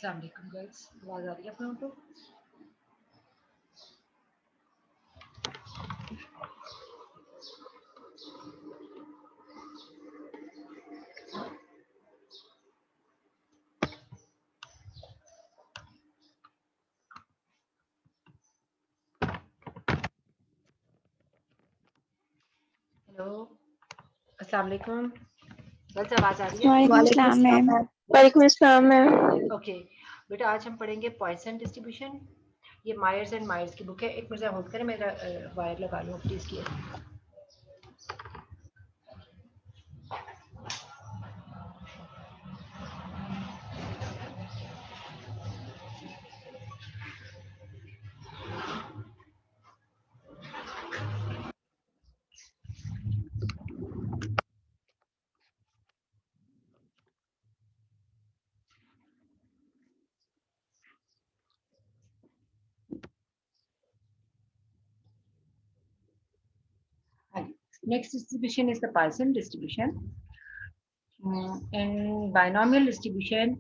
अस्सलाम वालेकुम गाइस, आवाज आ रही है आप लोगों को? हेलो, अस्सलाम वालेकुम। गर्ल्स आवाज आ रही है? वालेकुम अस्सलाम मैम। ओके बेटा, आज हम पढ़ेंगे पॉइसन डिस्ट्रीब्यूशन। ये मायर्स एंड मायर्स की बुक है। एक मिनट होल्ड करें, मेरा वायर लगा लूँ प्लीज किए। Next distribution is the Poisson distribution. In binomial distribution,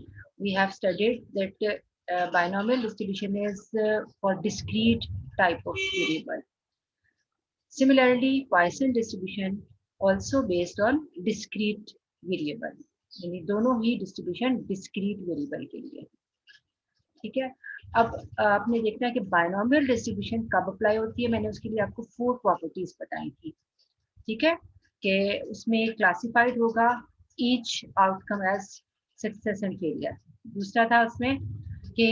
we have studied that binomial distribution is for discrete type of variable. Similarly, Poisson distribution also based on discrete variable. यानी दोनों ही distribution discrete variable के लिए। ठीक है, अब आपने देखना है कि बायनोमियल डिस्ट्रीब्यूशन कब अप्लाई होती है। मैंने उसके लिए आपको 4 प्रॉपर्टीज बताई थी। ठीक है, कि उसमें क्लासिफाइड होगा each outcome as success and failure. दूसरा था उसमें कि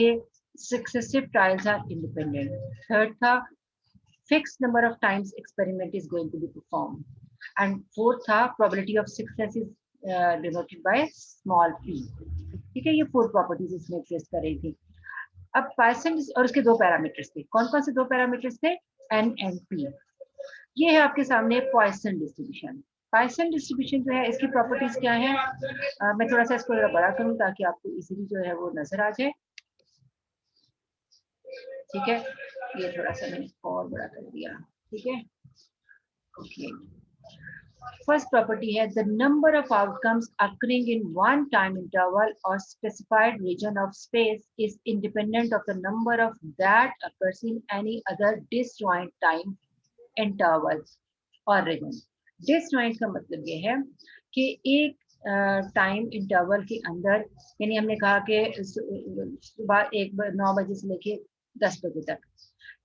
successive trials are independent. Third था fixed number of times experiment is going to be performed, and fourth था probability of success is denoted by small p। ठीक है, ये 4 properties इसमें एग्जिस्ट कर रही थी। अब पॉइसन और उसके 2 पैरामीटर्स थे। कौन कौन से 2 पैरामीटर्स थे? n and p। ये है आपके सामने पॉइसन डिस्ट्रीब्यूशन। पॉइसन डिस्ट्रीब्यूशन जो है, इसकी प्रॉपर्टीज क्या है? मैं थोड़ा सा इसको बड़ा करूं ताकि आपको इजीली जो है वो नजर आ जाए। ठीक है, ये थोड़ा सा मैंने और बड़ा कर दिया। ठीक है, ओके। फर्स्ट प्रॉपर्टी है the number of outcomes occurring in one time interval और specified region of space is independent of the number of that occurs in any other disjoint time interval और रीजन। डिसजॉइंट का मतलब ये है कि एक time interval के अंदर, यानी हमने कहा कि सुबह 9 बजे से लेके 10 बजे तक।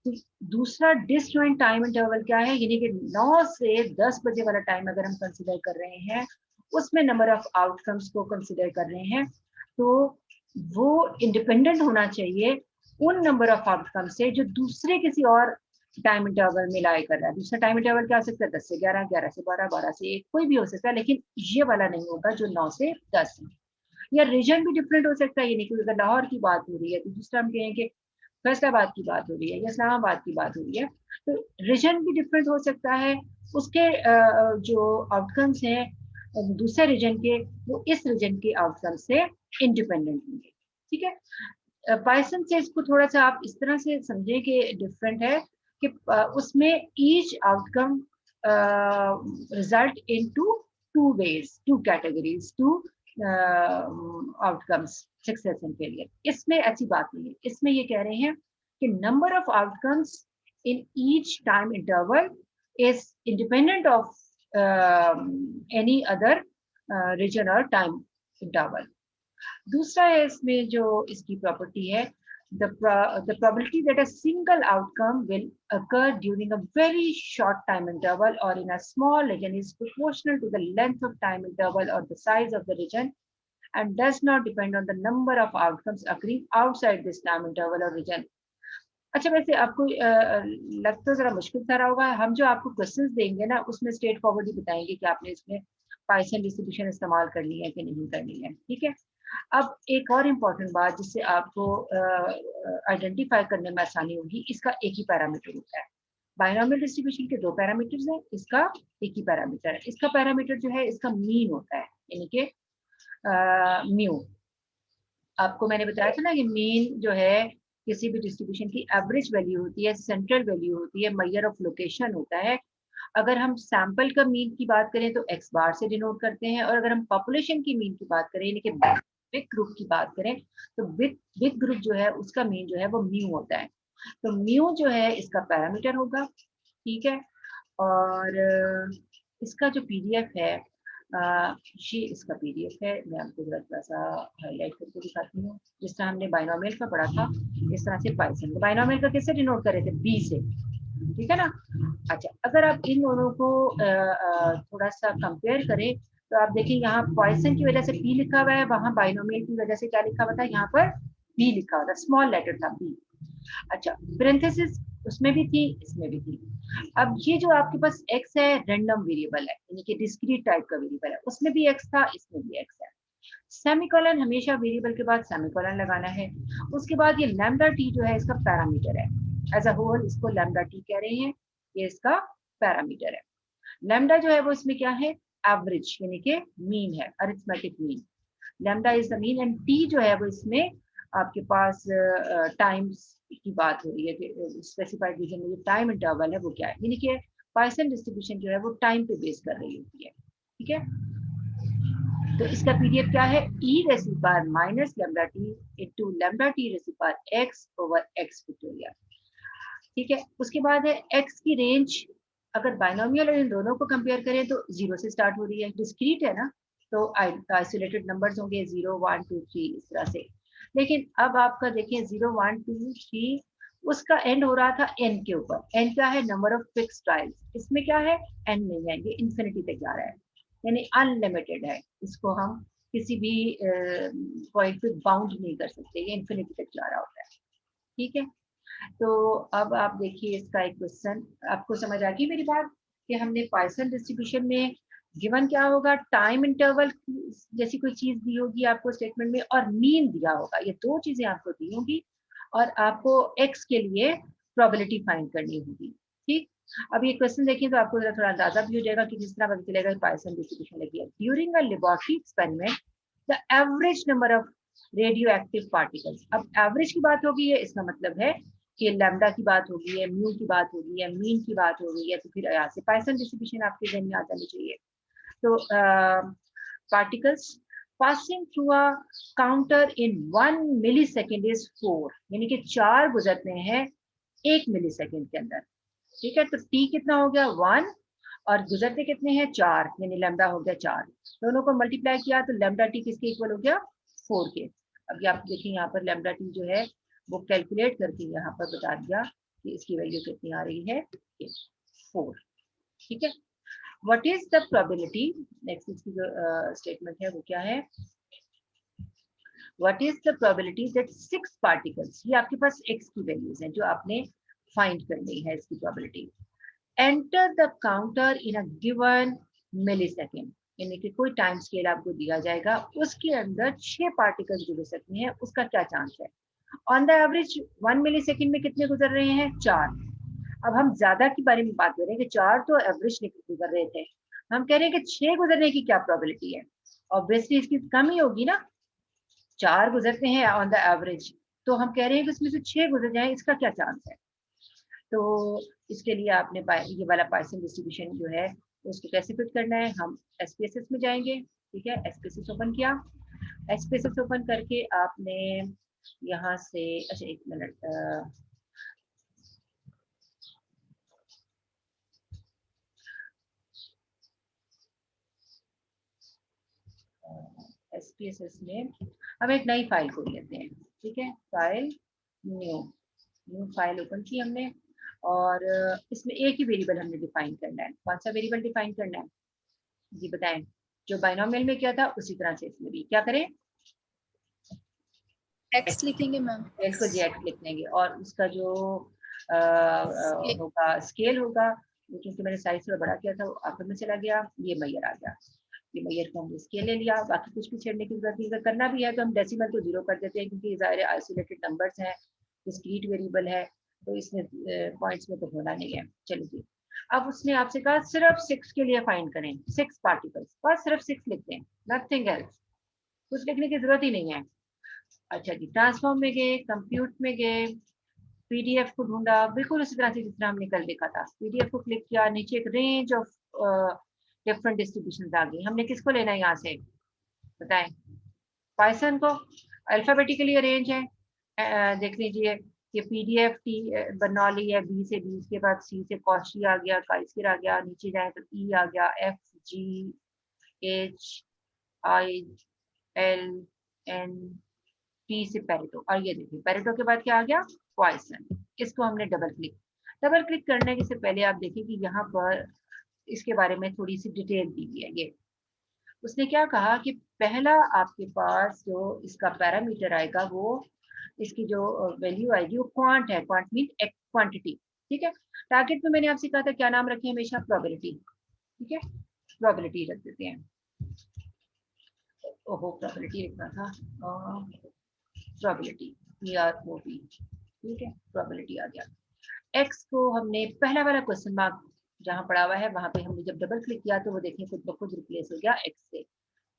तो दूसरा डिसजॉइंट टाइम इंटरवल क्या है? यानी कि 9 से 10 बजे वाला टाइम अगर हम कंसीडर कर रहे हैं, उसमें नंबर ऑफ आउटकम्स को कंसीडर कर रहे हैं, तो वो इंडिपेंडेंट होना चाहिए उन नंबर ऑफ आउटकम से जो दूसरे किसी और टाइम इंटरवल में लाई कर रहा है। दूसरा टाइम इंटरवल क्या हो सकता है? 10 से 11, 11 से 12, 12 से 1, कोई भी हो सकता है, लेकिन ये वाला नहीं होगा जो 9 से 10 है। या रीजन भी डिफरेंट हो सकता है, यानी कि अगर लाहौर की बात हो रही है तो दूसरा हम कहें कि फैसलाबाद की बात हो रही है या इस्लामाबाद की बात हो रही है, तो रीजन भी डिफरेंट हो सकता है। उसके जो आउटकम्स हैं दूसरे रीजन के, वो इस रीजन के आउटकम से इंडिपेंडेंट होंगे। ठीक है, पॉइसन से इसको थोड़ा सा आप इस तरह से समझें कि डिफरेंट है कि उसमें each outcome result in two ways, two categories, two outcomes, success and failure. इसमें ऐसी बात नहीं है। इसमें ये कह रहे हैं कि number of outcomes in each time interval is independent of any other region or time interval. दूसरा है इसमें जो इसकी प्रॉपर्टी है, the probability that a single outcome will occur during a very short time interval or in a small region is proportional to the length of time interval or the size of the region and does not depend on the number of outcomes occurring outside this time interval or region। अच्छा, वैसे आपको लग तो जरा मुश्किल सा रहा होगा। हम जो आपको क्वेश्चंस देंगे ना, उसमें स्ट्रेट फॉरवर्ड ही बताएंगे कि आपने इसमें पॉइसन डिस्ट्रीब्यूशन इस्तेमाल करनी है कि नहीं करनी है। ठीक है, अब एक और इम्पॉर्टेंट बात जिससे आपको आइडेंटिफाई करने में आसानी होगी, इसका एक ही पैरामीटर होता है। बायनोमियल डिस्ट्रीब्यूशन के 2 पैरामीटर्स हैं, इसका एक ही पैरामीटर है। इसका पैरामीटर जो है, इसका मीन होता है, यानी कि म्यू। आपको मैंने बताया था ना कि मीन जो है किसी भी डिस्ट्रीब्यूशन की एवरेज वैल्यू होती है, सेंट्रल वैल्यू होती है, मेजर ऑफ लोकेशन होता है। अगर हम सैंपल का मीन की बात करें तो x बार से डिनोट करते हैं, और अगर हम पॉपुलेशन की मीन की बात करें, यानी कि बिग ग्रुप की बात करें तो बिग ग्रुप जो है उसका मीन जो है वो म्यू होता है। तो म्यू जो है इसका पैरामीटर होगा, ठीक है। और इसका जो पीडीएफ है, ये इसका पीडीएफ है। मैं आपको जरा थोड़ा सा हाईलाइट करके दिखाती हूँ। जिस तरह हमने बाइनोमियल का पढ़ा था, इस तरह से पाइथन बाइनोमियल का कैसे डिनोट कर रहे थे, बी से, ठीक है ना। अच्छा, अगर आप इन दोनों को थोड़ा सा कंपेयर करें तो आप देखिए यहाँ पॉइसन की वजह से पी लिखा हुआ है, वहां बाइनोमियल की वजह से क्या लिखा हुआ था, यहाँ पर बी लिखा हुआ था, स्मॉल लेटर था बी। अच्छा, पेरेंथेसिस उसमें भी थी, इसमें भी थी। अब ये जो आपके पास x है रैंडम वेरिएबल है, यानी कि डिस्क्रीट टाइप का वेरिएबल है, उसमें भी x था, इसमें भी x है। सेमीकोलन, हमेशा वेरिएबल के बाद सेमीकोलन लगाना है। उसके बाद ये लैम्डा टी जो है इसका पैरामीटर है, एज अ होल इसको लैम्डा टी कह रहे हैं, ये इसका पैरामीटर है। लैम्डा जो है वो इसमें क्या है, एवरेज यानी कि मीन है, arithmetic mean. Lambda is the mean, and T जो है वो इसमें आपके पास टाइम्स की बात हो रही है कि स्पेसिफाइड रीजन में जो टाइम इंटरवल है वो क्या है, यानी कि पाइथन डिस्ट्रीब्यूशन जो है वो टाइम पे बेस कर रही होती है, ठीक है। तो इसका पीरियड क्या है, e rays power minus lambda T into lambda T rays power x over x factorial, ठीक है। उसके बाद है x की रेंज, अगर बाइनोमियल और इन दोनों को कंपेयर करें तो 0 से स्टार्ट हो रही है, डिस्क्रीट है ना, तो आइसोलेटेड नंबर्स होंगे 0 1 2 3 इस तरह से। लेकिन अब आपका देखिए 0 1 2 3 उसका एंड हो रहा था n के ऊपर। n क्या है, नंबर ऑफ फिक्स ट्रायल्स, इसमें क्या है n नहीं है, ये इन्फिनिटी तक जा रहा है, यानी अनलिमिटेड है। इसको हम किसी भी पॉइंट पे बाउंड नहीं कर सकते, ये इन्फिनिटी तक जा रहा होता है, ठीक है। तो अब आप देखिए इसका एक क्वेश्चन, आपको समझ आ गई मेरी बात, कि हमने पॉइसन डिस्ट्रीब्यूशन में गिवन क्या होगा, टाइम इंटरवल जैसी कोई चीज दी होगी आपको स्टेटमेंट में, और मीन दिया होगा, ये दो चीजें आपको दी होंगी, और आपको एक्स के लिए प्रोबेबिलिटी फाइंड करनी होगी, ठीक। अब ये क्वेश्चन देखिए तो आपको थोड़ा अंदाजा भी हो जाएगा कि जिस तरह पता चलेगा पॉइसन डिस्ट्रीब्यूशन लगी है। During a laboratory experiment the average number of radio active particles, अब एवरेज की बात होगी है, इसका मतलब है कि लैम्डा की बात होगी है, म्यू की बात होगी है, मीन की बात हो गई है, तो फिर यहाँ से पाइथन डिस्ट्रीब्यूशन आपके जहन में आ जानी चाहिए। तो particles passing through a counter in 1 millisecond is 4, यानी कि 4 गुजरते हैं 1 मिलीसेकंड के अंदर, ठीक है। तो टी कितना हो गया 1, और गुजरते कितने हैं 4, यानी लैम्डा हो गया 4, दोनों को मल्टीप्लाई किया तो लैम्डा टी किसके इक्वल हो गया 4 के। अभी आप देखिए यहाँ पर लैम्डा टी जो है वो कैलकुलेट करके यहाँ पर बता दिया कि इसकी वैल्यू कितनी आ रही है, 4, ठीक है। What is the probability, next इसकी जो स्टेटमेंट है वो क्या है, what is the probability that 6 particles, ये आपके पास x की वैल्यूज हैं जो आपने फाइंड करनी है, इसकी probability, enter the counter in a given millisecond, यानी कि कोई टाइम स्केल आपको दिया जाएगा, उसके अंदर 6 पार्टिकल्स गुजर सकते हैं, उसका क्या चांस है। ऑन द एवरेज 1 मिलीसेकंड में कितने गुजर रहे हैं 4। अब हम ज्यादा के बारे में बात कर रहे हैं कि 4 तो एवरेज गुजर रहे थे, हम कह रहे हैं कि 6 गुजरने की क्या प्रोबेबिलिटी है, ऑब्वियसली इसकी कम ही होगी ना, 4 गुजरते हैं ऑन द एवरेज, तो हम कह रहे हैं कि उसमें से 6 गुजर जाए, इसका क्या चांस है। तो इसके लिए आपने ये वाला पाइथन डिस्ट्रीब्यूशन जो है उसको कैसे फिट करना है, हम एसपीएसएस में जाएंगे, ठीक है। एसपीएसएस ओपन किया, एसपीएसएस ओपन करके आपने यहाँ से, अच्छा एक मिनट, एसपीएसएस में हम एक नई फाइल खोल लेते हैं, ठीक है। File new, new file open की हमने, और इसमें एक ही वेरिएबल हमने डिफाइन करना है। कौन सा वेरिएबल डिफाइन करना है जी बताएं, जो बाइनोमियल में क्या था उसी तरह से इसमें भी क्या करें, एक्स लिखेंगे मैम। इसको जी एक्स लिख देंगे, और उसका जो होगा स्केल होगा, क्योंकि मैंने साइज थोड़ा बड़ा किया था वो आखिर में चला गया, ये मैयर आ गया, ये मैयर को हमने स्केल ले लिया। बाकी कुछ भी छेड़ने की जरूरत नहीं, अगर करना भी है तो हम डेसिमल को 0 कर देते हैं, क्योंकि ज़ाहिर आइसोलेटेड नंबर्स हैं, डिस्क्रीट वेरिएबल है, तो इसमें पॉइंट्स में तो होना नहीं है। चलिए, अब उसने आपसे कहा सिर्फ 6 के लिए फाइंड करें, 6 पार्टिकल्स, बस सिर्फ 6 लिखते हैं, नथिंग एल्स, कुछ लिखने की जरूरत ही नहीं है। अच्छा जी, ट्रांसफॉर्म में गए, कंप्यूट में गए, पीडीएफ को ढूंढा, बिल्कुल उसी तरह से जिस तरह हमने कल देखा था, पीडीएफ को क्लिक किया, नीचे एक रेंज ऑफ डिफरेंट डिस्ट्रीब्यूशन आ गई, हमने किसको लेना है यहाँ से बताएं, पाइथन को अल्फाबेटिकली अरेंज है, देख लीजिए कि PDF T बर्नौली है, B से 20 के बाद C से कौशी आ गया, काइसर आ गया, नीचे जाए तो E आ गया, FGHILNT से पेरेटो, और ये देखिए पेरेटो के बाद क्या आ गया, पॉइसन। इसको हमने डबल क्लिक करने के से पहले आप देखिए कि यहाँ पर इसके बारे में थोड़ी सी डिटेल दी गई है। ये उसने क्या कहा कि पहला आपके पास जो इसका पैरामीटर आएगा वो इसकी जो वैल्यू आएगी वो क्वांट है, क्वांट मीन क्वांटिटी, ठीक है। टारगेट में मैंने आपसे कहा था क्या नाम रखें हमेशा, प्रोबेबिलिटी, ठीक है, प्रोबेबिलिटी रख देते हैं। ओहो प्रोबेबिलिटी लिखना था, प्रोबेबिलिटी PROB, ठीक है, प्रोबेबिलिटी आ गया। एक्स को हमने पहला वाला क्वेश्चन मार्क जहां पड़ा हुआ है वहां पे हमने जब डबल क्लिक किया तो वो देखिए खुद ब खुद रिप्लेस हो गया एक्स से।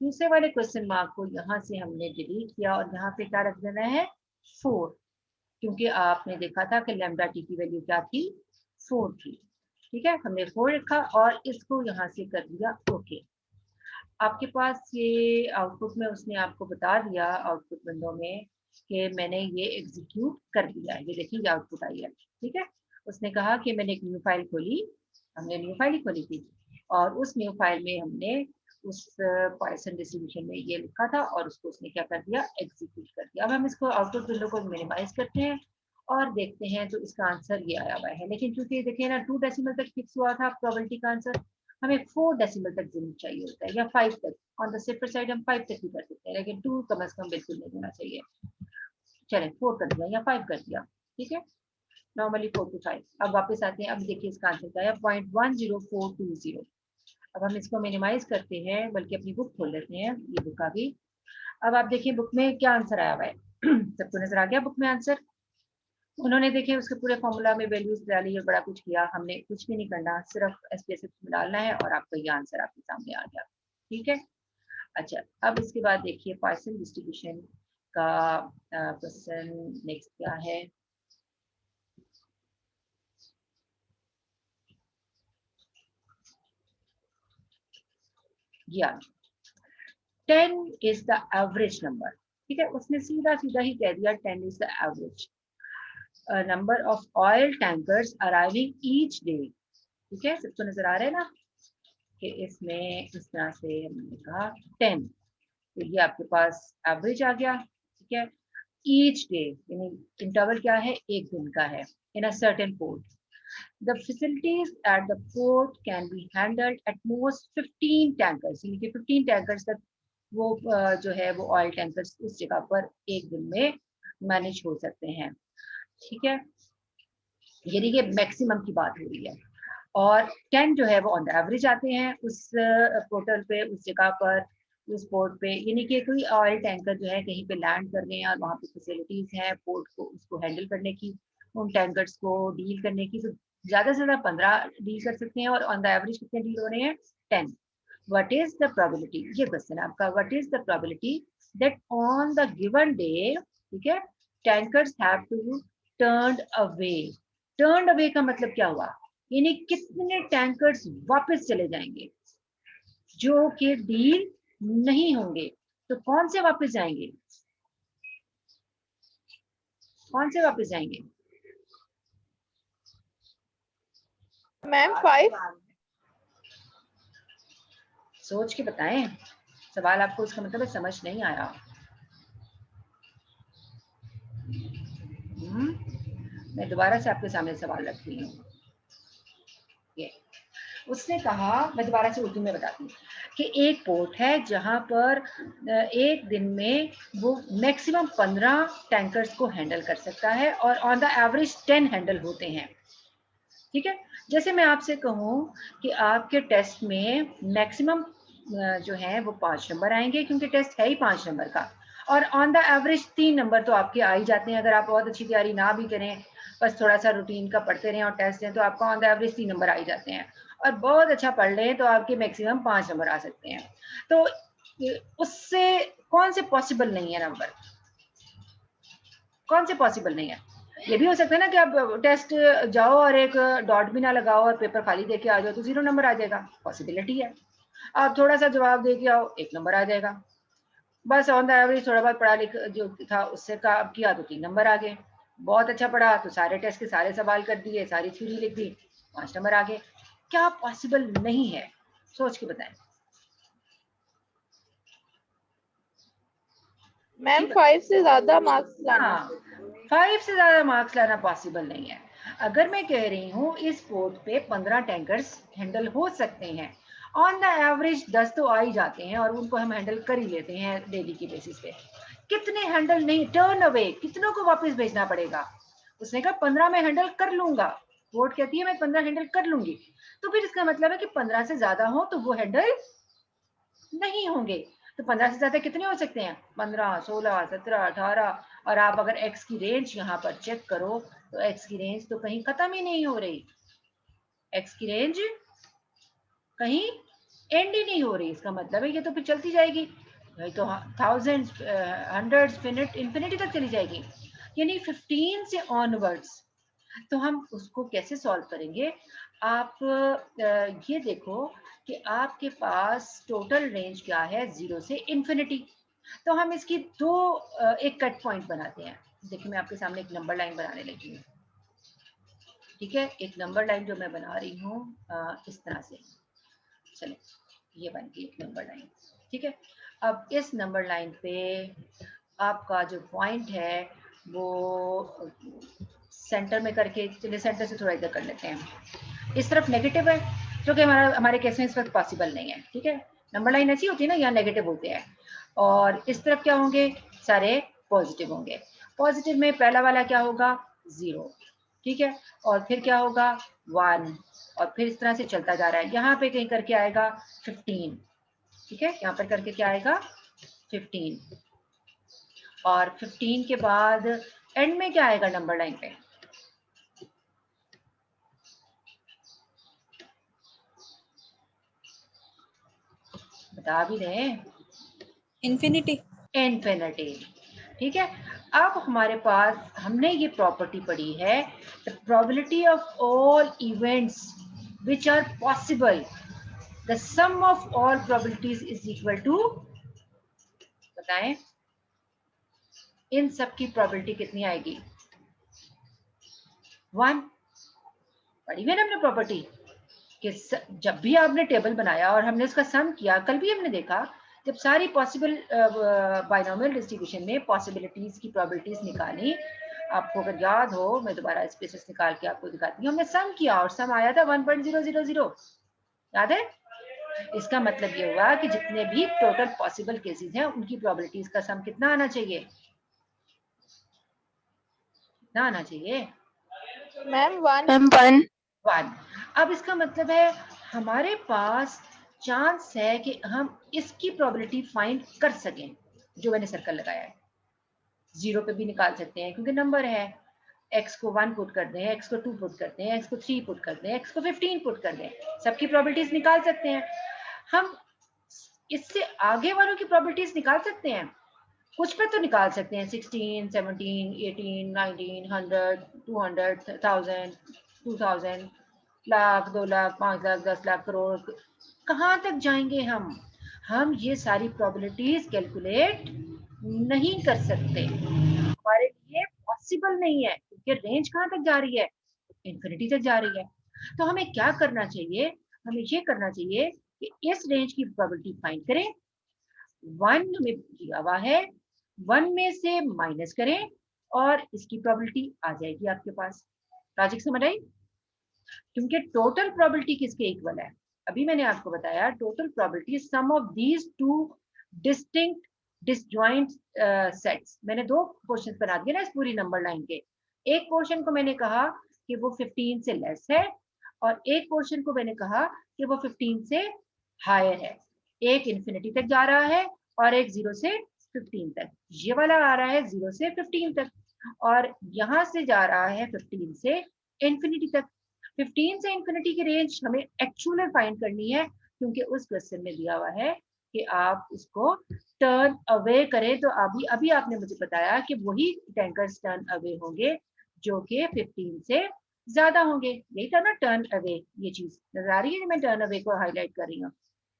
दूसरे वाले क्वेश्चन मार्क को यहाँ से हमने डिलीट किया और यहाँ पे क्या रख देना है, 4, क्योंकि आपने देखा था कि लैम्डा टी की वैल्यू क्या थी, 4 थी, ठीक है। हमने 4 रखा और इसको यहाँ से कर दिया ओके। आपके पास ये आउटपुट में उसने आपको बता दिया आउटपुट विंडो में कि मैंने ये एग्जीक्यूट कर दिया है, ये देखिए आउटपुट आई है, ठीक है। उसने कहा कि मैंने एक न्यू फाइल खोली, हमने न्यू फाइल ही खोली थी और उस न्यू फाइल में हमने उस पाइथन डिस्ट्रीब्यूशन में ये लिखा था और उसको उसने क्या कर दिया, एग्जीक्यूट कर दिया। अब हम इसको आउटपुट विंडो को मिनिमाइज करते हैं और देखते हैं तो इसका आंसर ये आया हुआ है, लेकिन चूंकि देखिए ना 2 डेसिमल तक फिक्स हुआ था प्रोबेबिलिटी का आंसर, हमें 4 डेसिमल तक जरूर चाहिए होता है या 5 तक, ऑन द सेफर साइड हम 5 तक भी कर सकते हैं, लेकिन 2 कम से कम बिल्कुल नहीं होना चाहिए। चलें 4 कर दिया या 5 कर दिया, ठीक है, नॉर्मली 4 to 5। अब वापस आते हैं, अब देखिए इसका आंसर क्या है, 0.10420। अब हम इसको मिनिमाइज करते हैं, बल्कि अपनी बुक खोल लेते हैं, ये बुक आ गई। अब आप देखिए बुक में क्या आंसर आया हुआ है सबको नजर आ गया बुक में आंसर। उन्होंने देखे उसके पूरे फॉर्मूला में वैल्यूज डाली और बड़ा कुछ किया, हमने कुछ भी नहीं करना, सिर्फ SPSS में डालना है और आपका ये आंसर आपके सामने आ गया, ठीक है। अच्छा अब इसके बाद देखिए पाइथन डिस्ट्रीब्यूशन का क्वेश्चन नेक्स्ट क्या है, या 10 is the average number, ठीक है। उसने सीधा सीधा ही कह दिया 10 is the average number of oil tankers arriving each day, ठीक है। सबको नजर आ रहा है ना कि इसमें इस तरह से हमने कहा 10, तो ये आपके पास एवरेज आ गया, ठीक है। ईच डे यानी इंटरवल क्या है, एक दिन का है, in a certain port. The facilities at the port can be handled at most 15 tankers, यानी कि 15 टैंकर्स तक वो जो है वो ऑयल टैंकर्स उस जगह पर एक दिन में मैनेज हो सकते हैं, ठीक है। यानी कि मैक्सिमम की बात हो रही है, और 10 जो है वो ऑन द एवरेज आते हैं उस पोर्टल पे, उस जगह पर, उस पोर्ट पे। यानी कि कोई ऑयल टैंकर जो है कहीं पे लैंड कर रहे हैं और वहाँ पे फैसिलिटीज हैं पोर्ट को उसको हैंडल करने की, उन टैंकर्स को डील करने की, तो ज्यादा से ज्यादा 15 डील कर सकते हैं और ऑन द एवरेज कितने डील हो रहे हैं, 10। व्हाट इज द प्रोबेबिलिटी, ये क्वेश्चन है आपका, what is the probability that on the given day, ठीक है, tankers have to turn away. Turn away का मतलब क्या हुआ, यानी कितने टैंकर्स वापस चले जाएंगे जो कि डील नहीं होंगे। तो कौन से वापस जाएंगे, कौन से वापस जाएंगे, मैम 5। सोच के बताएं, सवाल आपको उसका मतलब समझ नहीं आया। मैं दोबारा से आपके सामने सवाल रखती हूँ। ये उसने कहा, मैं दोबारा से उर्दू में बताती हूँ कि एक पोर्ट है जहां पर एक दिन में वो मैक्सिमम 15 टैंकर्स को हैंडल कर सकता है और ऑन द एवरेज 10 हैंडल होते हैं, ठीक है। जैसे मैं आपसे कहूँ कि आपके टेस्ट में मैक्सिमम जो है वो 5 नंबर आएंगे, क्योंकि टेस्ट है ही 5 नंबर का, और ऑन द एवरेज 3 नंबर तो आपके आ ही जाते हैं। अगर आप बहुत अच्छी तैयारी ना भी करें, बस थोड़ा सा रूटीन का पढ़ते रहें और टेस्ट दें, तो आपका ऑन द एवरेज 3 नंबर आ ही जाते हैं, और बहुत अच्छा पढ़ लें तो आपके मैक्सिमम 5 नंबर आ सकते हैं। तो उससे कौन से पॉसिबल नहीं है नंबर, कौन से पॉसिबल नहीं है। ये भी हो सकता है ना कि आप टेस्ट जाओ और एक डॉट भी ना लगाओ और पेपर खाली देके आ जाओ तो 0 नंबर आ जाएगा, पॉसिबिलिटी है। आप थोड़ा सा जवाब दे के आओ, 1 नंबर आ जाएगा। बस ऑन द एवरेज थोड़ा बहुत पढ़ा लिख जो था उससे का किया तो 3 नंबर आ गए। बहुत अच्छा पढ़ा तो सारे टेस्ट के सारे सवाल कर दिए, सारी थ्योरी लिख दी, 5 नंबर आ गए। क्या पॉसिबल नहीं है? सोच के बताएं। मैम 5 से ज्यादा मार्क्स लाना। हाँ, 5 से ज्यादा मार्क्स लाना पॉसिबल नहीं है। अगर मैं कह रही हूँ इस पोर्ट पे 15 टैंकर्स हैंडल हो सकते हैं, ऑन द एवरेज 10 तो आ ही जाते हैं और उनको हम हैंडल कर ही लेते हैं डेली की बेसिस पे। कितने हैंडल नहीं, टर्न अवे कितनों को वापस भेजना पड़ेगा? उसने कहा 15 में हैंडल कर लूंगा, पोर्ट कहती है मैं 15 हैंडल कर लूंगी, तो फिर इसका मतलब है कि 15 से ज्यादा हो तो वो हैंडल नहीं होंगे। तो 15 से ज्यादा कितने हो सकते हैं? 15, 16, 17, 18। और आप अगर एक्स की रेंज यहाँ पर चेक करो तो एक्स की रेंज तो कहीं खत्म ही नहीं हो रही, एक्स की रेंज कहीं एंड ही नहीं हो रही। इसका मतलब है ये तो फिर चलती जाएगी, तो थाउजेंड, हंड्रेड्स, इंफिनिटी तक चली जाएगी, यानी 15 से ऑनवर्ड्स। तो हम उसको कैसे सॉल्व करेंगे? आप ये देखो कि आपके पास टोटल रेंज क्या है 0 से इंफिनिटी। तो हम इसकी एक कट पॉइंट बनाते हैं। देखिए मैं आपके सामने एक नंबर लाइन बनाने लगी हूँ, ठीक है? एक नंबर लाइन जो मैं बना रही हूँ इस तरह से, चले ये बन गई एक नंबर लाइन, ठीक है? अब इस नंबर लाइन पे आपका जो पॉइंट है वो सेंटर में करके, चलिए सेंटर से थोड़ा इधर कर लेते हैं। इस तरफ नेगेटिव है जो कि हमारे केस में इस वक्त पॉसिबल नहीं है, ठीक है? नंबर लाइन ऐसी होती है ना, यहाँ नेगेटिव होते हैं, और इस तरफ क्या होंगे? सारे पॉजिटिव होंगे। पॉजिटिव में पहला वाला क्या होगा? 0, ठीक है? और फिर क्या होगा? 1, और फिर इस तरह से चलता जा रहा है। यहाँ पे कहीं करके आएगा 15, ठीक है? यहाँ पर करके क्या आएगा? 15, और 15 के बाद एंड में क्या आएगा नंबर लाइन पे? बता भी दें। इंफिनिटी। इन्फिनिटी, ठीक है? अब हमारे पास हमने ये प्रॉपर्टी पढ़ी है, the probability of all events which are possible, the sum of all probabilities is equal to, बताएं इन सब की प्रोबेबिलिटी कितनी आएगी? 1। पढ़ी है ना हमने प्रॉपर्टी कि जब भी आपने टेबल बनाया और हमने उसका सम किया, कल भी हमने देखा, जब सारी पॉसिबल बाइनोमियल डिस्ट्रीब्यूशन में पॉसिबिलिटीज की प्रोबेबिलिटीज निकाली, आपको अगर याद हो मैं दोबारा स्पेसेस निकाल के आपको दिखाती हूँ, हमने सम किया और सम आया था 1.000, याद है? इसका मतलब ये हुआ कि जितने भी टोटल पॉसिबल केसेस हैं उनकी प्रोबेबिलिटीज का सम कितना आना चाहिए? कितना आना चाहिए? मैम 1। मैम 1। 1। अब इसका मतलब है हमारे पास चांस है कि हम इसकी प्रोबेबिलिटी फाइंड कर सकें, जो मैंने सर्कल लगाया है। 0 पे भी निकाल सकते हैं क्योंकि नंबर है, x को 1 पुट कर दें, x को 2 पुट कर दें, x को 3 पुट कर दें, x को 15 पुट कर दें, सबकी प्रोबेबिलिटीज निकाल सकते हैं हम। इससे आगे वालों की प्रोबेबिलिटीज निकाल सकते हैं, कुछ पे तो निकाल सकते हैं, 16, 17, 18, 19, 100, 200, 1000, 2000, लाख, 2 लाख, 5 लाख, 10 लाख, करोड़, कहाँ तक जाएंगे हम ये सारी प्रोबेबिलिटीज कैलकुलेट नहीं कर सकते, हमारे लिए पॉसिबल नहीं है, क्योंकि रेंज कहाँ तक जा रही है? इंफिनिटी तक जा रही है। तो हमें क्या करना चाहिए? हमें ये करना चाहिए कि इस रेंज की प्रोबेबिलिटी फाइंड करें, 1 में दिया हुआ है, 1 में से माइनस करें और इसकी प्रोबेबिलिटी आ जाएगी आपके पास। लॉजिक समझ आई? क्योंकि टोटल प्रोबेबिलिटी किसके इक्वल है? अभी मैंने आपको बताया total probability sum of these two distinct disjoint sets. मैंने 2 क्वेश्चन बना दिए ना इस पूरी नंबर लाइन के। एक पोर्शन को मैंने कहा कि वो 15 से लेस है और एक पोर्शन को मैंने कहा कि वो 15 से हायर है। एक इंफिनिटी तक जा रहा है और एक 0 से 15 तक। ये वाला आ रहा है 0 से 15 तक और यहाँ से जा रहा है 15 से इंफिनिटी तक। 15 से इंफिनिटी की रेंज हमें एक्चुअल फाइंड करनी है, क्योंकि उस क्वेश्चन में दिया हुआ है कि आप उसको टर्न अवे करें। तो अभी अभी आपने मुझे बताया कि वही टैंकर्स टर्न अवे होंगे जो कि 15 से ज्यादा होंगे। यही था ना टर्न अवे, ये चीज नजर आ रही है? मैं टर्न अवे को हाईलाइट कर रही हूँ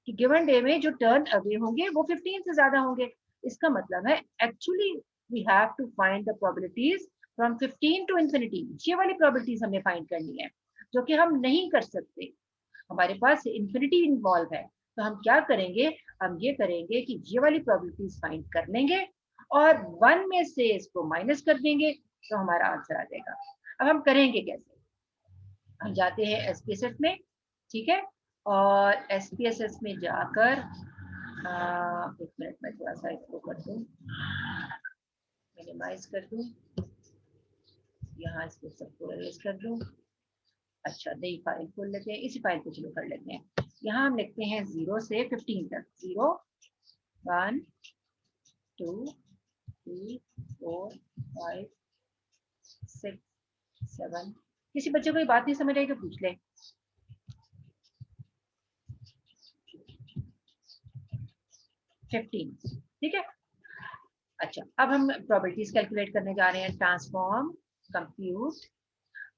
कि गिवन डे में जो टर्न अवे होंगे वो 15 से ज्यादा होंगे। इसका मतलब है actually we have to find the probabilities from 15 to infinity. ये वाली प्रोबेबिलिटीज हमें फाइंड करनी है जो कि हम नहीं कर सकते, हमारे पास इंफिनिटी इन्वॉल्व है। तो हम क्या करेंगे, हम ये करेंगे कि ये वाली प्रोबेबिलिटीज फाइंड कर लेंगे और 1 में से इसको माइनस कर देंगे तो हमारा आंसर आ जाएगा। अब हम करेंगे कैसे, हम जाते हैं एसपीएसएस में, ठीक है, और एसपीएसएस में जाकर एक मिनट में थोड़ा सा इसको कर दूं, मिनिमाइज कर दूं, यहाँ इसको सबको इरेज कर दूं। अच्छा, नई फाइल खोल लेते हैं, इसी फाइल को चलो कर लेते हैं। यहाँ हम लिखते हैं 0 से 15 तक, 0 1 2 3 4 5 6 7। किसी बच्चे को ये बात नहीं समझ आई तो पूछ ले। 15, ठीक है। अच्छा, अब हम प्रोबेबिलिटीज कैलकुलेट करने जा रहे हैं, ट्रांसफॉर्म कंप्यूट।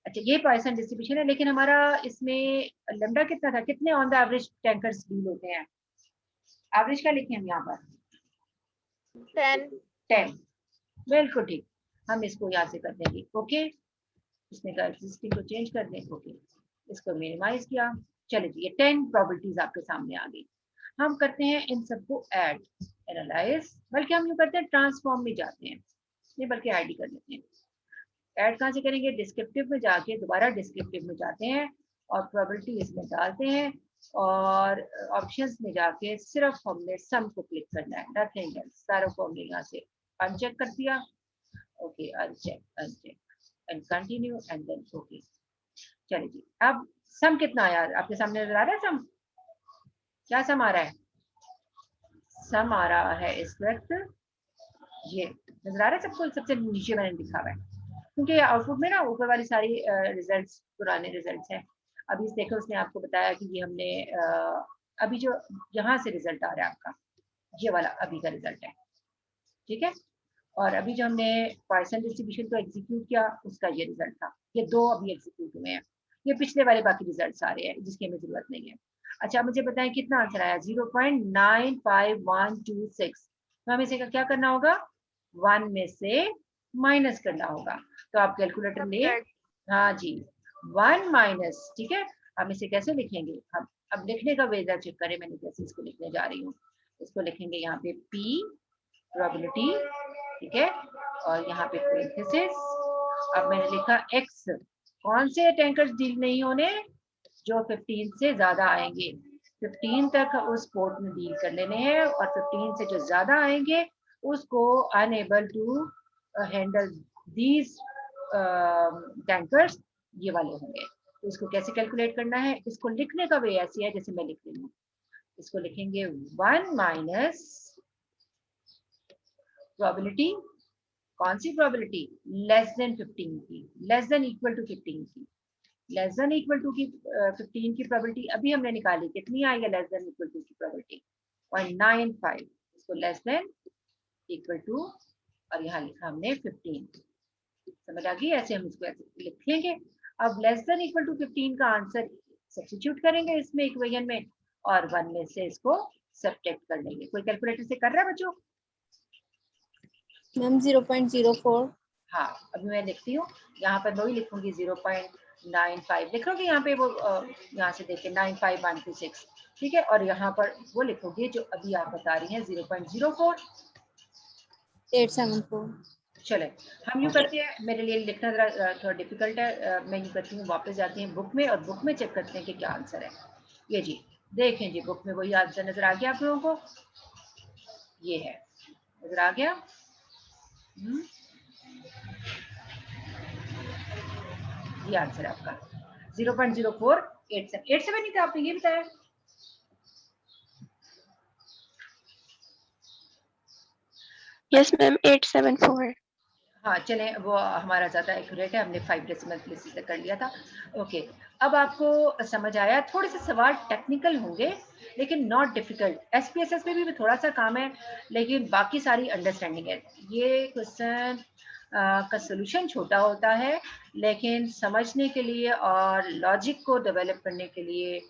अच्छा, ये पॉइसन डिस्ट्रीब्यूशन है, लेकिन हमारा इसमें लैम्डा कितना था, कितने on the average tankers deal होते हैं, एवरेज क्या लिखे हम यहाँ पर 10। बिल्कुल ठीक, हम इसको यहाँ से कर देंगे, ओके, इसमें का एग्जिस्टिंग को चेंज कर दें, ओके, इसको मिनिमाइज किया। चलिए, ये 10 प्रोबेबिलिटीज आपके सामने आ गई। हम करते हैं इन सबको ऐड, एनालाइज, बल्कि हम यूँ करते हैं ट्रांसफॉर्म में जाते हैं, नहीं बल्कि ऐड ही कर लेते हैं। ऐड कहाँ से करेंगे, डिस्क्रिप्टिव में जाके, दोबारा डिस्क्रिप्टिव में जाते हैं और प्रोबेबिलिटी इसमें डालते हैं और ऑप्शंस में जाके सिर्फ हमने सम को क्लिक करना है, नथिंग एल्स। सारों को हमने यहाँ से अनचेक कर दिया, okay, uncheck and continue and then okay. चलिए जी, अब सम कितना आया आपके सामने नजर आ रहा है, सम क्या सम आ रहा है, सम आ रहा है इस वक्त, ये नजर आ रहा है सबको, सबसे नीचे मैंने लिखा हुआ है, क्योंकि आउटपुट में ना ऊपर वाली सारी रिजल्ट्स पुराने रिजल्ट्स हैं। अभी देखो उसने आपको बताया कि ये हमने अभी जो यहाँ से रिजल्ट आ रहा है आपका, ये वाला अभी का रिजल्ट है, ठीक है। और अभी जो हमने पॉइसन डिस्ट्रीब्यूशन को एग्जीक्यूट किया उसका ये रिजल्ट था, ये दो अभी एग्जीक्यूट हुए हैं, ये पिछले वाले बाकी रिजल्ट आ रहे हैं जिसकी हमें जरूरत नहीं है। अच्छा, मुझे बताएं कितना आंसर आया, 0.95126। तो हमें इसे क्या करना होगा, 1 में से माइनस करना होगा। तो आप कैलकुलेटर ले, हाँ जी, 1 माइनस, ठीक है। हम इसे कैसे लिखेंगे, हम अब लिखने का वेजा चेक करें, मैंने कैसे इसको लिखने जा रही हूँ। इसको लिखेंगे यहाँ पे P प्रोबेबिलिटी, ठीक है, और यहाँ पे पैरेंथेसिस। अब मैंने लिखा X, कौन से टैंकर्स डील नहीं होने, जो 15 से ज्यादा आएंगे, 15 तक उस पोर्ट में डील कर लेने हैं, और 15 से जो ज्यादा आएंगे उसको unable to handle these tankers, ये वाले होंगे। तो इसको कैसे कैलकुलेट करना है, इसको लिखने का वे ऐसी है जैसे मैं लिख रही हूँ। इसको लिखेंगे 1 माइनस प्रोबेबिलिटी, कौन सी प्रोबेबिलिटी, लेस देन 15 की, लेस देन इक्वल टू 15 की, लेस देन इक्वल टू की 15 की प्रोबेबिलिटी अभी हमने निकाली, कितनी आई है लेस देन इक्वल टू की प्रोबेबिलिटी 0.95। इसको लेस देन इक्वल टू, और यहाँ लिखा हमने 15, समझ आ गई, ऐसे हम इसको ऐसे लिखेंगे। अब लेस देन इक्वल टू 15 का आंसर सब्स्टिट्यूट करेंगे इसमें इक्वेशन में, और 1 में से इसको सब्ट्रैक्ट कर लेंगे। कोई कैलकुलेटर से कर रहा है बच्चों, मैम 0.04। हाँ, अभी मैं लिखती हूँ, यहाँ पर मैं वही लिखूंगी 0.95 लिखोगे, यहाँ पे वो यहाँ से देखिए 95126, ठीक है, और यहाँ पर वो लिखोगे जो अभी आप बता रही हैं 0.04 874। चले, हम यूँ करते हैं, मेरे लिए लिखना जरा थोड़ा डिफिकल्ट है, मैं यूँ करती हूँ, वापस जाती हूँ बुक में और बुक में चेक करते हैं कि क्या आंसर है। ये जी देखें जी, बुक में वही आंसर नजर आ गया आप लोगों को, ये है, नजर आ गया। ये आंसर है आपका 0.0487 नहीं था, आपने ये बताया। Yes ma'am 874। हाँ चले, वो हमारा ज़्यादा एक्यूरेट है, हमने 5 डेसिमल प्लेसेस से कर लिया था। ओके, अब आपको समझ आया, थोड़े से सवाल टेक्निकल होंगे लेकिन नॉट डिफिकल्ट। एसपीएसएस में भी थोड़ा सा काम है लेकिन बाकी सारी अंडरस्टैंडिंग है। ये क्वेश्चन का सोल्यूशन छोटा होता है लेकिन समझने के लिए और लॉजिक को डेवलप करने के लिए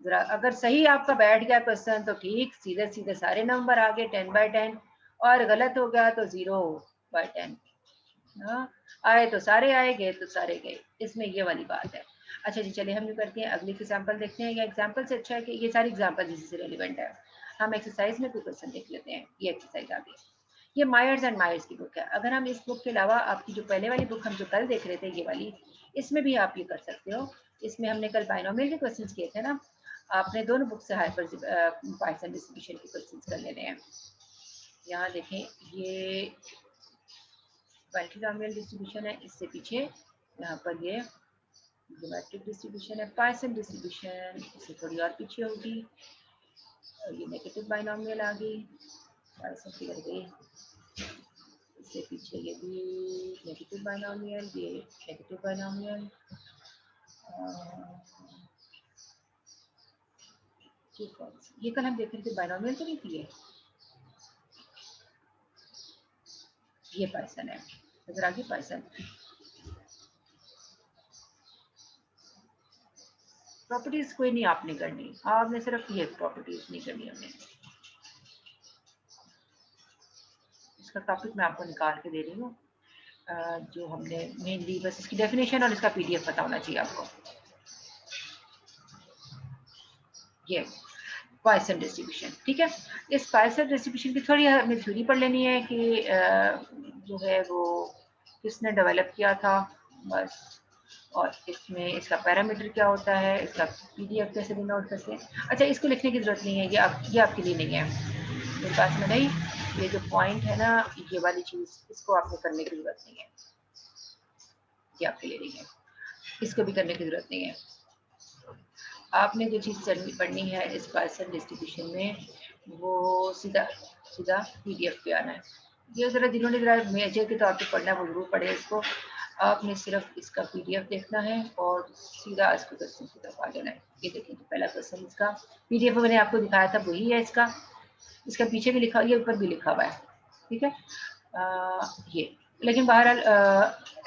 जरा, अगर सही आपका बैठ गया क्वेश्चन तो ठीक, सीधे सीधे सारे नंबर आ गए 10 by 10, और गलत हो गया तो 0/10। हाँ, आए तो सारे आए, गए तो सारे गए, इसमें ये वाली बात है। अच्छा जी, चलिए हम ये करते हैं, अगली एग्जाम्पल देखते हैं। ये एग्जाम्पल से अच्छा है कि ये सारी एग्जाम्पल इसी से रेलिवेंट है। हम एक्सरसाइज में कोई क्वेश्चन देख लेते हैं। ये एक्सरसाइज आ गई, ये मायर्स एंड मायर्स की बुक है। अगर हम इस बुक के अलावा आपकी जो पहले वाली बुक हम जो कल देख रहे थे, ये वाली, इसमें भी आप ये कर सकते हो। इसमें हमने कल बाइनोमियल के क्वेश्चंस किए थे ना, आपने दोनों बुक से पाइथन डिस्ट्रीब्यूशन के क्वेश्चंस कर लेने हैं। यहाँ देखें, ये बाइनोमियल डिस्ट्रीब्यूशन है, इससे पीछे यहाँ पर ये ज्योमेट्रिक डिस्ट्रीब्यूशन है। पाइथन डिस्ट्रीब्यूशन इससे थोड़ी और पीछे होगी। ये नेगेटिव बाइनोमियल आ गई, पाइथन की रह गई। इससे पीछे ये भी नेगेटिव बाइनोमियल, ये नेगेटिव बाइनोमियल। ये कल हम देख रहे थे, बाइनोमियल तो नहीं थी ये पाइथन है। नजर आ गई पाइथन। प्रॉपर्टीज कोई नहीं आपने करनी, आपने सिर्फ ये प्रॉपर्टीज नहीं करनी हमने। इसका टॉपिक मैं आपको निकाल के दे रही हूँ, जो हमने मेनली बस इसकी डेफिनेशन और इसका पीडीएफ पता होना चाहिए आपको। ये पाइथन डिस्ट्रीब्यूशन, ठीक है। इस पाइथन डिस्ट्रीब्यूशन की थोड़ी हमें थ्योरी पढ़ लेनी है कि जो है वो किसने डेवलप किया था, बस। और इसमें इसका पैरामीटर क्या होता है, इसका पीडीएफ कैसे नोट करते हैं। अच्छा, इसको लिखने की जरूरत नहीं है, ये आपके लिए नहीं है, मेरे पास में नहीं। ये जो पॉइंट है ना, ये वाली चीज, इसको आपको करने की जरूरत नहीं है, ये आपके लिए नहीं है, इसको भी करने की जरूरत नहीं है। आपने जो चीज़ पढ़नी है इस पाइथन डिस्ट्रीब्यूशन में, वो सीधा सीधा पीडीएफ पे आना है। ये ज़रा जिन्होंने ज़रा मेजर के तौर पे पढ़ना है वो जरूर पढ़े इसको। आपने सिर्फ इसका पीडीएफ देखना है और सीधा इसको क्वेश्चन की तरफ आ जाना है। ये देखिए, तो पहला क्वेश्चन इसका पीडीएफ में मैंने आपको दिखाया था, वही है इसका। इसका पीछे भी लिखा, ये ऊपर भी लिखा हुआ है, ठीक है। ये लेकिन बहरहाल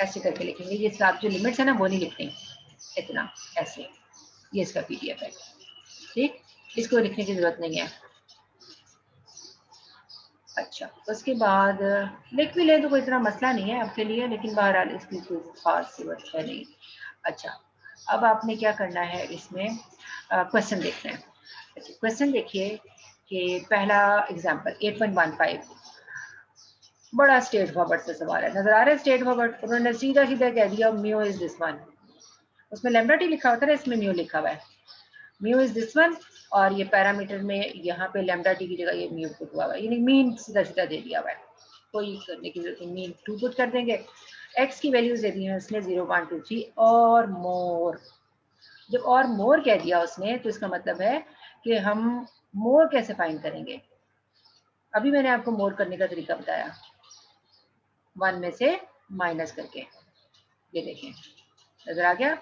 ऐसे करके लिखेंगे, ये साथ जो लिमिट्स है ना वो नहीं लिखते इतना, ऐसे। ये इसका पीडीएफ है, ठीक, इसको लिखने की जरूरत नहीं है। अच्छा, उसके बाद लिख भी ले तो कोई इतना मसला नहीं है आपके लिए, लेकिन बहरहाल इसकी कोई खास जरूरत है नहीं। अच्छा, अब आपने क्या करना है, इसमें क्वेश्चन देखना है। अच्छा, क्वेश्चन देखिए कि पहला एग्जांपल 8.15, बड़ा स्ट्रेट फॉरवर्ड से सवाल है, नजर आ रहा है स्ट्रेट फॉरवर्ड। उन्होंने सीधा सीधा कह दिया म्यू इज दिस वन। उसमें लैम्डा टी लिखा होता है, इसमें म्यू लिखा हुआ है, म्यू इज दिस वन। और ये पैरामीटर में यहाँ पे लैम्डा टी की जगह ये म्यू पुट हुआ है, यानी मीन सीधा सीधा दे दिया हुआ है, कोई करने की जरूरत नहीं। मीन 2 पुट कर देंगे, एक्स की वैल्यूज दे दी है उसने 0, 1, 2, 3 और मोर। जब और मोर कह दिया उसने, तो इसका मतलब है कि हम मोर कैसे फाइंड करेंगे। अभी मैंने आपको मोर करने का तरीका बताया, 1 में से माइनस करके। ये देखें, नजर आ गया,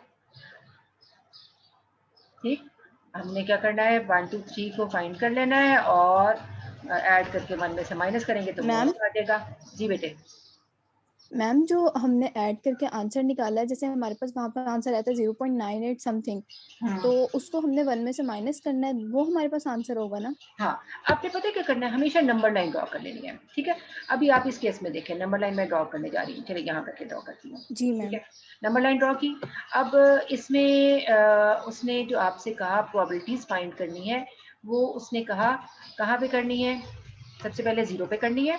ठीक। हमने क्या करना है, 1, 2, 3 को फाइंड कर लेना है और ऐड करके 1 में से माइनस करेंगे तो मैम मोर आ जाएगा। जी बेटे। मैम जो हमने ऐड करके आंसर निकाला है, जैसे हमारे पास वहां पर आंसर आता है 0.98 समथिंग, तो उसको हमने 1 में से माइनस करना है, वो हमारे पास आंसर होगा ना। हाँ, आपने पता है क्या करना है, हमेशा नंबर लाइन ड्रॉ कर लेनी है, ठीक है। अभी आप इस केस में देखें, नंबर लाइन में ड्रॉ करने जा रही हूँ, चलिए यहाँ करके ड्रॉ करती हूँ, जी ठीक मैम। है। नंबर लाइन ड्रॉ की। अब इसमें उसने जो आपसे कहा प्रोबेबिलिटीज फाइंड करनी है, वो उसने कहा कहाँ पे करनी है, सबसे पहले 0 पे करनी है,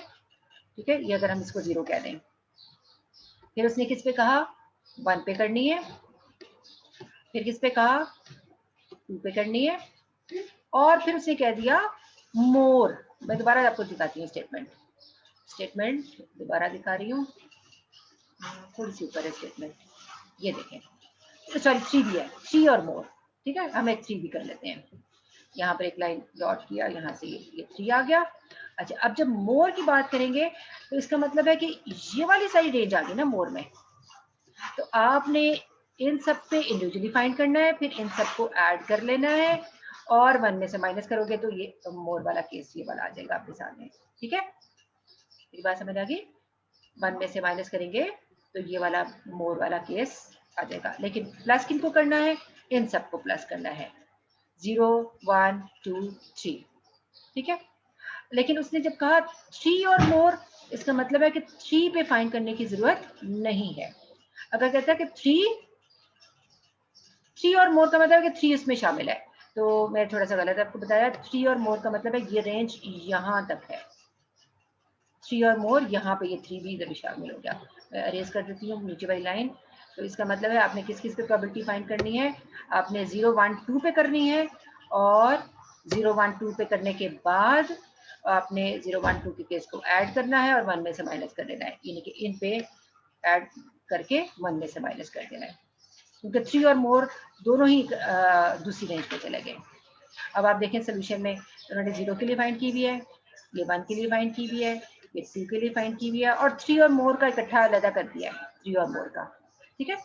ठीक है। ये अगर हम इसको 0 कह दें, फिर उसने किस पे कहा, 1 पे करनी है, फिर किस पे कहा, 2 पे करनी है, और फिर उसने कह दिया मोर। मैं दोबारा आपको दिखाती हूँ स्टेटमेंट दोबारा दिखा रही हूँ, थोड़ी सी ऊपर है स्टेटमेंट, ये देखें, सॉरी 3 भी है, 3 और मोर, ठीक है। हम एक 3 भी कर लेते हैं, यहाँ पर एक लाइन डॉट किया, यहाँ से ये 3 आ गया। अच्छा, अब जब मोर की बात करेंगे तो इसका मतलब है कि ये वाली सारी रेंज आ गई ना मोर में, तो आपने इन सब पे इंडिविजुअली फाइंड करना है, फिर इन सबको ऐड कर लेना है और 1 में से माइनस करोगे तो ये मोर वाला केस ये वाला आ जाएगा आपके सामने, ठीक है। मेरी बात समझ आ गई, 1 में से माइनस करेंगे तो ये वाला मोर वाला केस आ जाएगा। लेकिन प्लस किनको करना है, इन सबको प्लस करना है, 0, 1, 2, 3, ठीक है। लेकिन उसने जब कहा 3 और मोर, इसका मतलब है कि 3 पे फाइंड करने की जरूरत नहीं है। अगर कहता है कि 3 और मोर का मतलब है कि 3 इसमें शामिल है, तो मैं थोड़ा सा गलत आपको बताया। 3 और मोर का मतलब है ये रेंज यहाँ तक है, 3 और मोर यहाँ पे, ये 3 भी इधर शामिल हो गया। मैं अरेज कर देती हूँ नीचे वाली लाइन। तो इसका मतलब है आपने किस किस पे प्रोबेबिलिटी फाइंड करनी है, आपने 0 1 2 पे करनी है, और 0 1 2 पे करने के बाद आपने 0 1 2 के केस को ऐड करना है और 1 में से माइनस कर देना है, यानी कि इन पे ऐड करके 1 में से माइनस कर देना है, क्योंकि 3 और मोर दोनों ही दूसरी रेंज पे चले गए। अब आप देखें सोल्यूशन में उन्होंने 0 के लिए फाइंड की हुई है, ये 1 के लिए फाइंड की हुई है, ये 2 के लिए फाइंड की हुई है, और 3 और मोर का इकट्ठा अलग कर दिया है, 3 और मोर का। ठीक है,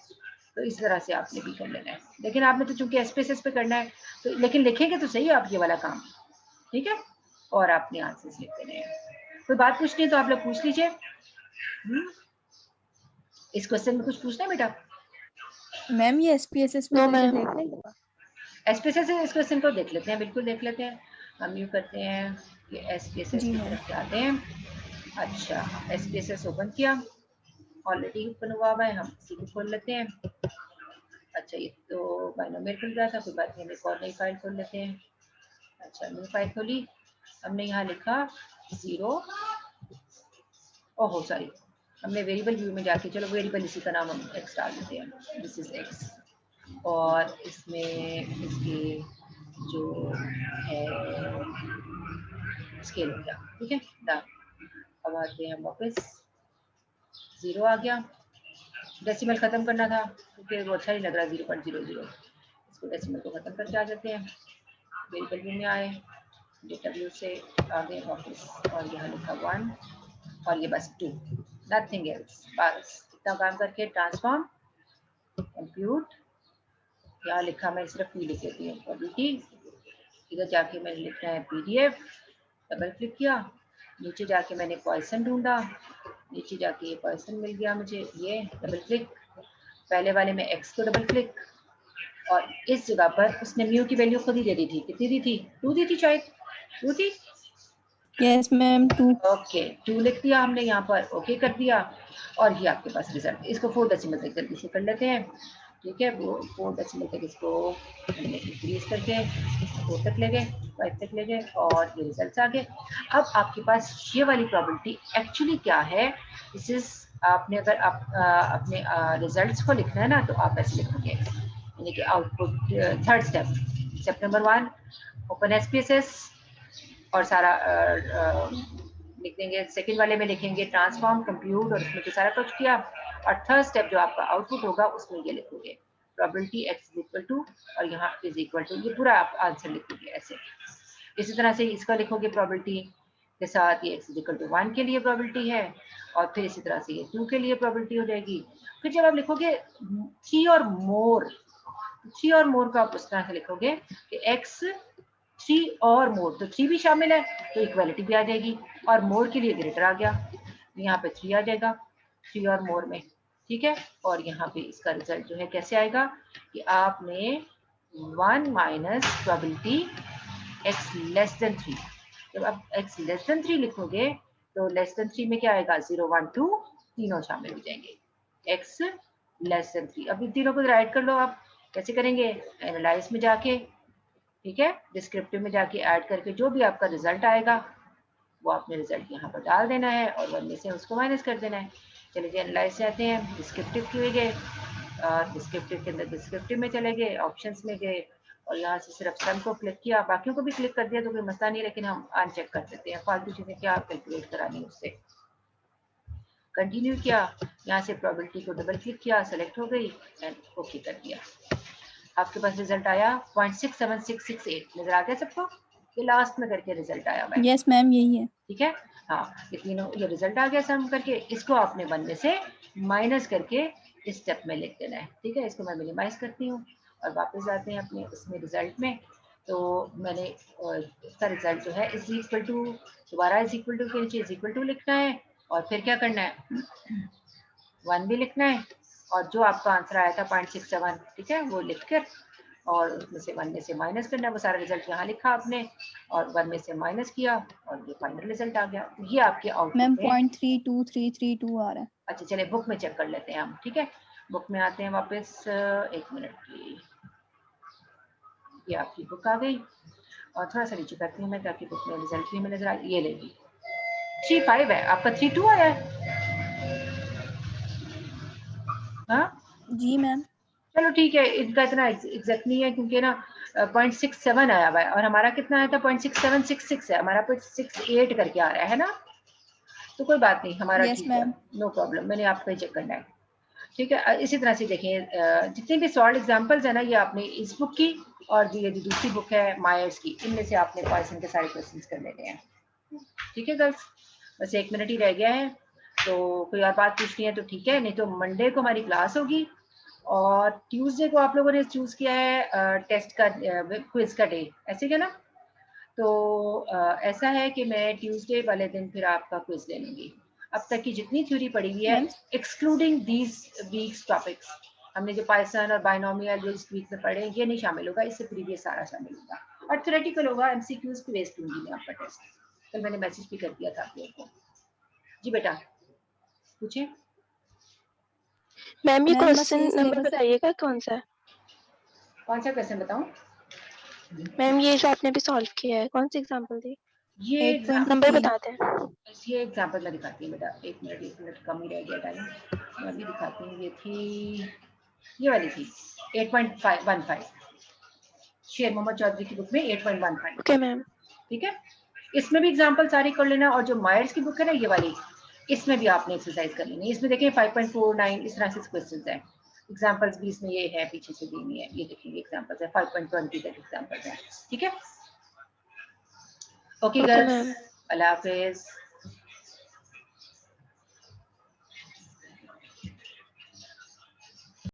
तो इस तरह से आपने भी कर लेना है, लेकिन आपने तो चूंकि एसपीएसएस पे करना है तो लेकिन लिखेंगे तो सही आप ये वाला काम। ठीक है, और आपने आंसर्स लिख देने हैं। कोई बात पूछनी है तो आप लोग पूछ लीजिए। इस क्वेश्चन में कुछ पूछना है बेटा? मैम ये SPSS में नो करके मैम। देख लेंगे। एसपीएसएस से इस क्वेश्चन को देख लेते हैं, बिल्कुल देख लेते हैं। हम यूँ करते हैं कि एसपीएसएस जी की मैम। तरफ जाते हैं। अच्छा, एसपीएसएस ओपन किया, ऑलरेडी ओपन हुआ हुआ है, हम इसी को खोल लेते हैं। अच्छा, ये तो बाइनोमियल खुल गया था, कोई बात नहीं, हम एक और नई फाइल खोल लेते हैं। अच्छा, न्यू फाइल खोली, हमने यहाँ लिखा 0, ओहो सॉरी, हमने वेरिएबल व्यू में जाके, चलो वेरिएबल इसी का नाम हम एक्स डाल देते हैं, दिस इज एक्स, और इसमें इसके जो है स्केल हो गया। ठीक है, डन। अब आते हैं वापस, 0 आ गया, डेसिमल खत्म करना था क्योंकि वो अच्छा नहीं लग रहा 0.00, इसको डेसिमल को खत्म करके आ जाते हैं, वेरिएबल व्यू में आए, डेटा व्यू से आ गए वापस, और यहाँ लिखा 1 और ये बस 2, नथिंग एल्स। बस इतना काम करके ट्रांसफॉर्म कंप्यूट, यहाँ लिखा मैं सिर्फ पी लिख देती हूँ प्रोबेबिलिटी, इधर जाके मैंने लिखना है पीडीएफ, डबल क्लिक किया, नीचे जाके मैंने पॉइसन ढूंढा, नीचे जाके ये पॉइसन मिल गया मुझे, ये डबल क्लिक, पहले वाले में एक्स को डबल क्लिक, और इस जगह पर उसने म्यू की वैल्यू खुद ही दे दी थी, कितनी दी थी? 2 दी थी शायद, 2 थी। Yes ma'am 2। ओके, 2 लिख दिया हमने यहाँ पर, ओके कर दिया, और ये आपके पास रिजल्ट। इसको 4 डेसिमल तक जल्दी से कर लेते हैं। ठीक है, वो 4 डेसिमल तक इसको हमने इंक्रीज करके 4 तक ले गए, 5 तक ले गए, और ये रिजल्ट आ गए। अब आपके पास ये वाली प्रोबेबिलिटी एक्चुअली क्या है, दिस इज, आपने अगर आप अपने रिजल्ट्स को लिखना है ना, तो आप ऐसे लिखोगे, यानी कि output third step, step number 1 open SPSS, और सारा लिख देंगे। सेकंड वाले में लिखेंगे ट्रांसफॉर्म कंप्यूट, और उसमें तो सारा कुछ किया, और थर्ड स्टेप जो आपका आउटपुट होगा उसमें ये लिखोगे probability x is equal to, और यहाँ इज इक्वल टू, ये पूरा आप आंसर लिखोगे ऐसे। इसी तरह से इसका लिखोगे प्रोबेबिलिटी के साथ, ये x इज इक्वल टू 1 के लिए प्रोबेबिलिटी है, और फिर इसी तरह से ये 2 के लिए प्रोबेबिलिटी हो जाएगी। फिर जब आप लिखोगे 3 और मोर, 3 और मोर का आप उस तरह से लिखोगे कि x 3 और मोर, तो 3 भी शामिल है तो इक्वालिटी भी आ जाएगी, और मोर के लिए ग्रेटर आ गया, यहाँ पे 3 आ जाएगा 3 और मोर में। ठीक है, और यहाँ पे इसका रिजल्ट जो है कैसे आएगा कि आपने 1 minus probability x less than 3, जब आप x लेस देन 3 लिखोगे तो लेस देन 3 में क्या आएगा, 0 1 2 तीनों शामिल हो जाएंगे, x लेस देन 3। अब इन तीनों को राइट कर लो, आप कैसे करेंगे, एनालाइज में जाके, ठीक है, डिस्क्रिप्टिव में जाके ऐड करके जो भी आपका रिजल्ट आएगा वो आपने रिजल्ट यहाँ पर डाल देना है, और 1 में से उसको माइनस कर देना है। चलिए जी, एनालाइज से आते हैं, डिस्क्रिप्टिव के गए, डिस्क्रिप्टिव के अंदर डिस्क्रिप्टिव में चले गए, ऑप्शंस में गए, और यहाँ से सिर्फ सम को क्लिक किया, बाकियों को भी क्लिक कर दिया तो कोई मसला नहीं, लेकिन हम अनचेक कर देते हैं, फालतू चीजें क्या कैलकुलेट करानी उससे। कंटिन्यू किया, यहाँ से प्रोबेबिलिटी को डबल क्लिक किया, सेलेक्ट हो गई, एंड ओके कर दिया। आपके पास रिजल्ट आया 0.67668, नजर आ गया सबको, ये लास्ट में करके रिजल्ट आया हुआ है। यस मैम यही है। ठीक है, हाँ, ये तीनों, ये रिजल्ट आ गया सम करके, इसको आपने 1 में से माइनस करके इस स्टेप में लिख देना है। ठीक है, इसको मैं मिनिमाइज करती हूँ और वापस आते हैं अपने उसमें रिजल्ट में। तो मैंने इसका रिजल्ट जो है इज इक्वल टू, दोबारा इज इक्वल टू के नीचे इज इक्वल टू लिखना है, और फिर क्या करना है 1 भी लिखना है, और जो आपका आंसर आया था 0.67, ठीक है, वो लिख कर और उसमें से 1 में से माइनस करना है, वो सारा रिजल्ट यहाँ लिखा आपने और 1 में से माइनस किया और ये फाइनल रिजल्ट आ गया। तो ये आपके मैम आउटपुट है। 0.32332 आ रहा है। अच्छा चलिए बुक में चेक कर लेते हैं हम, ठीक है। बुक में आते हैं वापस, 1 मिनट की, ये आपकी बुक आ गई और थोड़ा सा नीचे करती हूँ मैं ताकि बुक में रिजल्ट भी हमें नजर आए। ये लेगी 3.5 है, आपका 3.2 आया है। हाँ जी मैम। चलो ठीक है, इनका इतना एग्जैक्ट नहीं है क्योंकि ना 0.67 आया हुआ है और हमारा कितना आया था 0.6766 है, हमारा 0.68 करके आ रहा है ना, तो कोई बात नहीं, हमारा यस ठीक है, मैम। नो प्रॉब्लम, मैंने आपका ही चेक करना है, ठीक है। इसी तरह से देखें जितने भी सॉल्व एग्जांपल्स है ना, ये आपने इस बुक की और ये जो दूसरी बुक है मायर्स की, इनमें से आपने पॉइसन के सारे क्वेश्चंस कर लेने हैं, ठीक है गर्ल्स। बस 1 मिनट ही रह गया है, तो कोई और बात पूछनी है तो ठीक है, नहीं तो मंडे को हमारी क्लास होगी और ट्यूसडे को आप लोगों ने चूज किया है टेस्ट का क्विज का डे, ऐसे क्या ना। तो ऐसा है कि मैं ट्यूसडे वाले दिन फिर आपका क्विज ले लूंगी। अब तक की जितनी थ्योरी पढ़ी हुई है ma'am excluding these weeks topics, हमने जो पाइथन और बायनोमियल जो इस वीक में पढ़े ये नहीं शामिल होगा, इससे प्रीवियस सारा शामिल होगा और थ्योरेटिकल होगा, एमसीक्यूज की बेस दूंगी मैं आपका टेस्ट। कल मैंने मैसेज भी कर दिया था आप लोगों को। जी बेटा पूछे। मैम ये मैम बस क्वेश्चन ये नंबर सिलेबस बताइएगा कौन सा है? कौन सा क्वेश्चन बताऊं? मैम ये जो आपने अभी सॉल्व किया है कौन सी एग्जांपल दी? ये एग्जाम, नंबर 8.3। बता दें। ये एग्जाम्पल मैं दिखाती हूँ बेटा, 1 मिनट कम ही रह गया टाइम, मैं अभी दिखाती हूँ। ये थी, ये वाली थी 8.15, शेर मोहम्मद चौधरी की बुक में 8.15, ओके मैम। ठीक है। इसमें भी एग्जाम्पल सारी कर लेना और जो मायर्स की बुक है ना ये वाली, इसमें भी आपने एक्सरसाइज कर लेनी है। इसमें देखिए 5.49 इस तरह से क्वेश्चन है, एग्जाम्पल्स भी इसमें ये है पीछे से दी हुई है, ये देखिए एग्जाम्पल्स है 5.20 तक एग्जाम्पल्स है, ठीक है। Okay okay girls, ma'am. अल्लाह हाफिज।